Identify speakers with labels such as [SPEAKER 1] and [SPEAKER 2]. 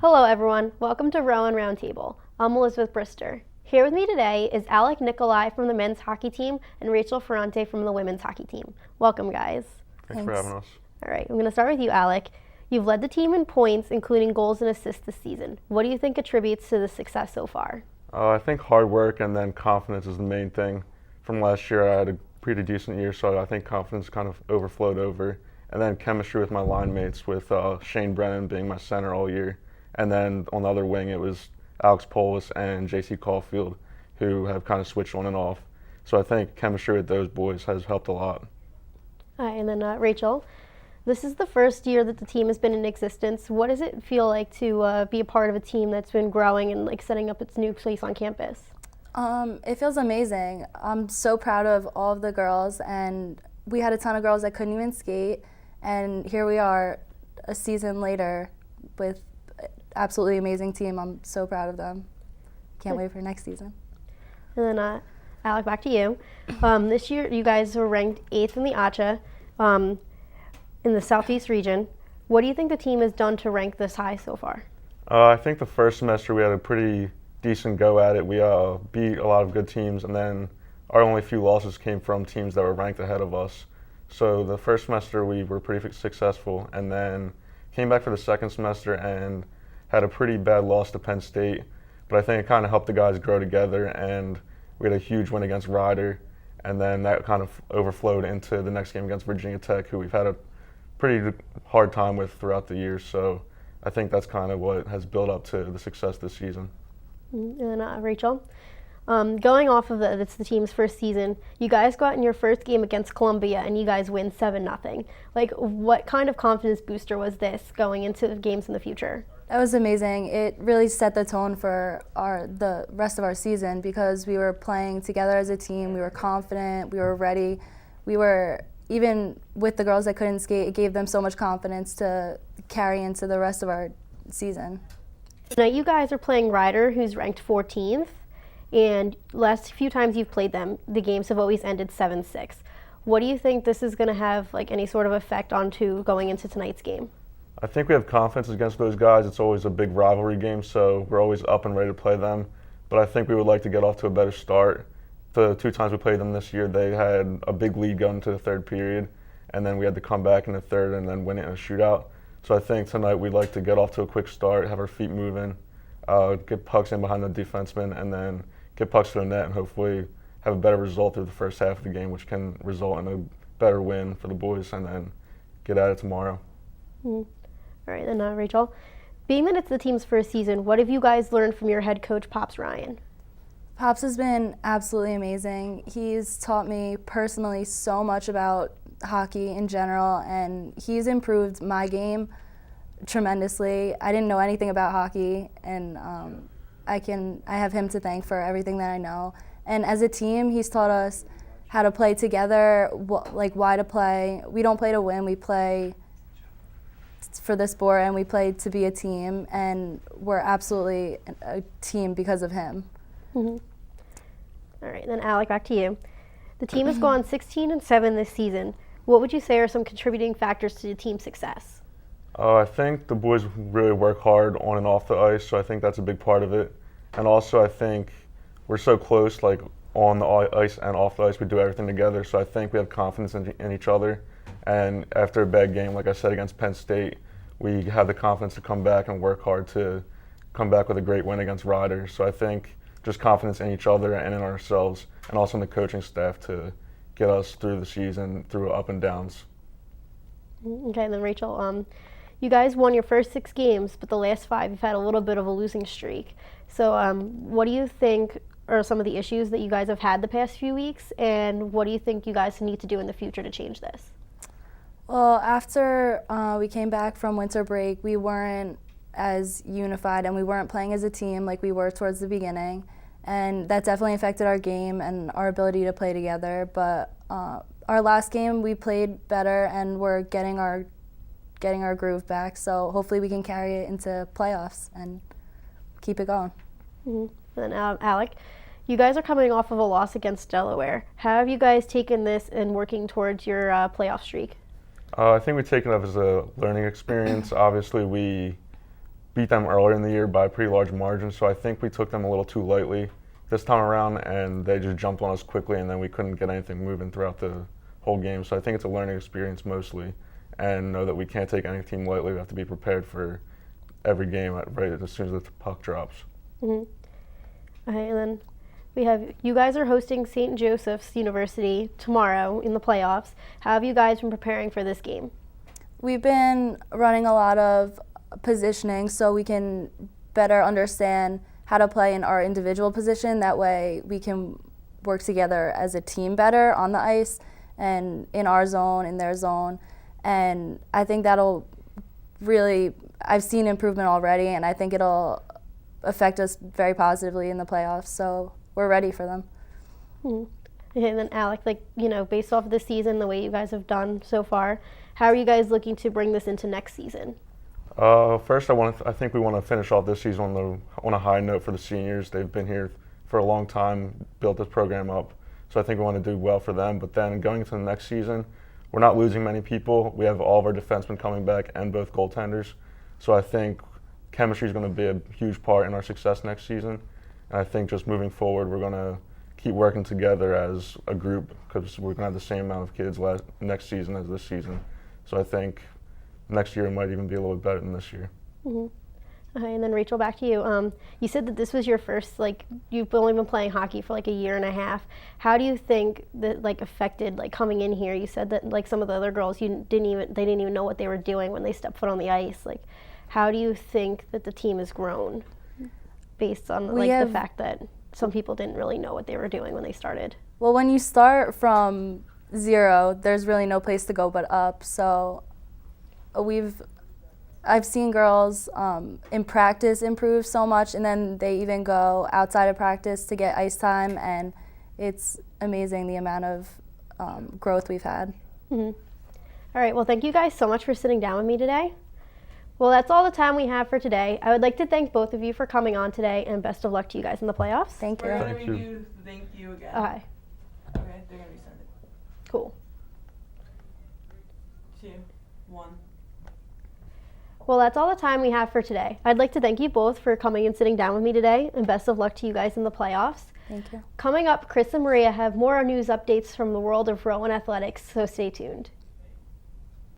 [SPEAKER 1] Hello, everyone. Welcome to Rowan Roundtable. I'm Elizabeth Brister. Here with me today is Alec Nikolai from the men's hockey team and Rachel Ferrante from the women's hockey team. Welcome, guys.
[SPEAKER 2] Thanks for having us.
[SPEAKER 1] All right, I'm going to start with you, Alec. You've led the team in points, including goals and assists this season. What do you think attributes to the success so far?
[SPEAKER 2] I think hard work and then confidence is the main thing. From last year, I had a pretty decent year, so I think confidence kind of overflowed over. And then chemistry with my line mates, with Shane Brennan being my center all year. And then on the other wing, it was Alex Polis and JC Caulfield, who have kind of switched on and off. So I think chemistry with those boys has helped a lot.
[SPEAKER 1] All right, and then Rachel, this is the first year that the team has been in existence. What does it feel like to be a part of a team that's been growing and setting up its new place on campus?
[SPEAKER 3] It feels amazing. I'm so proud of all of the girls, and we had a ton of girls that couldn't even skate, and here we are a season later with an absolutely amazing team. I'm so proud of them. Can't wait for next season.
[SPEAKER 1] And then Alec, back to you. This year you guys were ranked 8th in the ACHA in the Southeast region. What do you think the team has done to rank this high so far?
[SPEAKER 2] I think the first semester we had a pretty decent go at it. We beat a lot of good teams, and then our only few losses came from teams that were ranked ahead of us. So the first semester we were pretty successful, and then came back for the second semester and had a pretty bad loss to Penn State. But I think it kind of helped the guys grow together, and we had a huge win against Rider, and then that kind of overflowed into the next game against Virginia Tech, who we've had a pretty hard time with throughout the year. So I think that's kind of what has built up to the success this season.
[SPEAKER 1] And then Rachel, going off of it's the team's first season, you guys got in your first game against Columbia and you guys win 7-0. What kind of confidence booster was this going into games in the future?
[SPEAKER 3] That was amazing. It really set the tone for the rest of our season because we were playing together as a team. We were confident. We were ready. We were, even with the girls that couldn't skate, it gave them so much confidence to carry into the rest of our season.
[SPEAKER 1] Now you guys are playing Rider, who's ranked 14th, and last few times you've played them, the games have always ended 7-6. What do you think this is going to have any sort of effect onto going into tonight's game?
[SPEAKER 2] I think we have confidence against those guys. It's always a big rivalry game, so we're always up and ready to play them. But I think we would like to get off to a better start. The two times we played them this year, they had a big lead going into the third period, and then we had to come back in the third and then win it in a shootout. So I think tonight we'd like to get off to a quick start, have our feet moving, get pucks in behind the defenseman, and then get pucks to the net and hopefully have a better result through the first half of the game, which can result in a better win for the boys, and then get at it tomorrow.
[SPEAKER 1] Mm-hmm. All right, then Rachel, being that it's the team's first season, what have you guys learned from your head coach, Pops Ryan?
[SPEAKER 3] Pops has been absolutely amazing. He's taught me personally so much about hockey in general, and he's improved my game tremendously. I didn't know anything about hockey, and I have him to thank for everything that I know. And as a team, he's taught us how to play together, why to play. We don't play to win, we play for the sport, and we play to be a team, and we're absolutely a team because of him.
[SPEAKER 1] Mm-hmm. All right, then Alec, back to you. The team has gone 16-7 this season. What would you say are some contributing factors to the team's success?
[SPEAKER 2] I think the boys really work hard on and off the ice, so I think that's a big part of it. And also I think we're so close, on the ice and off the ice, we do everything together, so I think we have confidence in each other. And after a bad game, like I said, against Penn State, we have the confidence to come back and work hard to come back with a great win against Rider. So I think just confidence in each other and in ourselves, and also in the coaching staff to get us through the season, through up and downs.
[SPEAKER 1] Okay, and then Rachel, you guys won your first 6 games, but the last 5 you've had a little bit of a losing streak. So what do you think are some of the issues that you guys have had the past few weeks, and what do you think you guys need to do in the future to change this?
[SPEAKER 3] Well, after we came back from winter break, we weren't as unified, and we weren't playing as a team like we were towards the beginning, and that definitely affected our game and our ability to play together. But our last game, we played better, and we're getting our groove back. So hopefully we can carry it into playoffs and keep it going.
[SPEAKER 1] Mm-hmm. Then Alec, you guys are coming off of a loss against Delaware. How have you guys taken this and working towards your playoff streak?
[SPEAKER 2] I think we take it up as a learning experience. Obviously, we beat them earlier in the year by a pretty large margin, so I think we took them a little too lightly this time around, and they just jumped on us quickly, and then we couldn't get anything moving throughout the whole game. So I think it's a learning experience mostly, and know that we can't take any team lightly. We have to be prepared for every game right as soon as the puck drops.
[SPEAKER 1] Mm-hmm. Okay, and then we have, you guys are hosting St. Joseph's University tomorrow in the playoffs. How have you guys been preparing for this game?
[SPEAKER 3] We've been running a lot of positioning so we can better understand how to play in our individual position. That way we can work together as a team better on the ice and in our zone, in their zone. And I think that'll really, I've seen improvement already, and I think it'll affect us very positively in the playoffs. So we're ready for them.
[SPEAKER 1] Mm-hmm. Okay, and then Alec, based off of this season, the way you guys have done so far, how are you guys looking to bring this into next season?
[SPEAKER 2] First, I think we want to finish off this season on a high note for the seniors. They've been here for a long time, built this program up, so I think we want to do well for them. But then going into the next season, we're not losing many people. We have all of our defensemen coming back and both goaltenders, so I think chemistry is going to be a huge part in our success next season. And I think just moving forward, we're going to keep working together as a group because we're going to have the same amount of kids next season as this season. So I think next year might even be a little bit better than this year.
[SPEAKER 1] Mm-hmm. Okay, and then Rachel, back to you. You said that this was your first, you've only been playing hockey for a year and a half. How do you think that affected coming in here? You said that some of the other girls, they didn't even know what they were doing when they stepped foot on the ice. How do you think that the team has grown based on the fact that some people didn't really know what they were doing when they started?
[SPEAKER 3] Well, when you start from zero, there's really no place to go but up. So I've seen girls in practice improve so much, and then they even go outside of practice to get ice time, and it's amazing the amount of growth we've had.
[SPEAKER 1] Mm-hmm. All right, well, thank you guys so much for sitting down with me today. Well, that's all the time we have for today. I would like to thank both of you for coming on today, and best of luck to you guys in the playoffs.
[SPEAKER 3] Thank you.
[SPEAKER 4] We're
[SPEAKER 2] Thank
[SPEAKER 4] going
[SPEAKER 2] you.
[SPEAKER 4] to do thank you again.
[SPEAKER 1] Okay,
[SPEAKER 4] Okay, they're going to be started.
[SPEAKER 1] cool.
[SPEAKER 4] 2, 1.
[SPEAKER 1] Well, that's all the time we have for today. I'd like to thank you both for coming and sitting down with me today, and best of luck to you guys in the playoffs.
[SPEAKER 3] Thank you.
[SPEAKER 1] Coming up, Chris and Maria have more news updates from the world of Rowan Athletics, so stay tuned.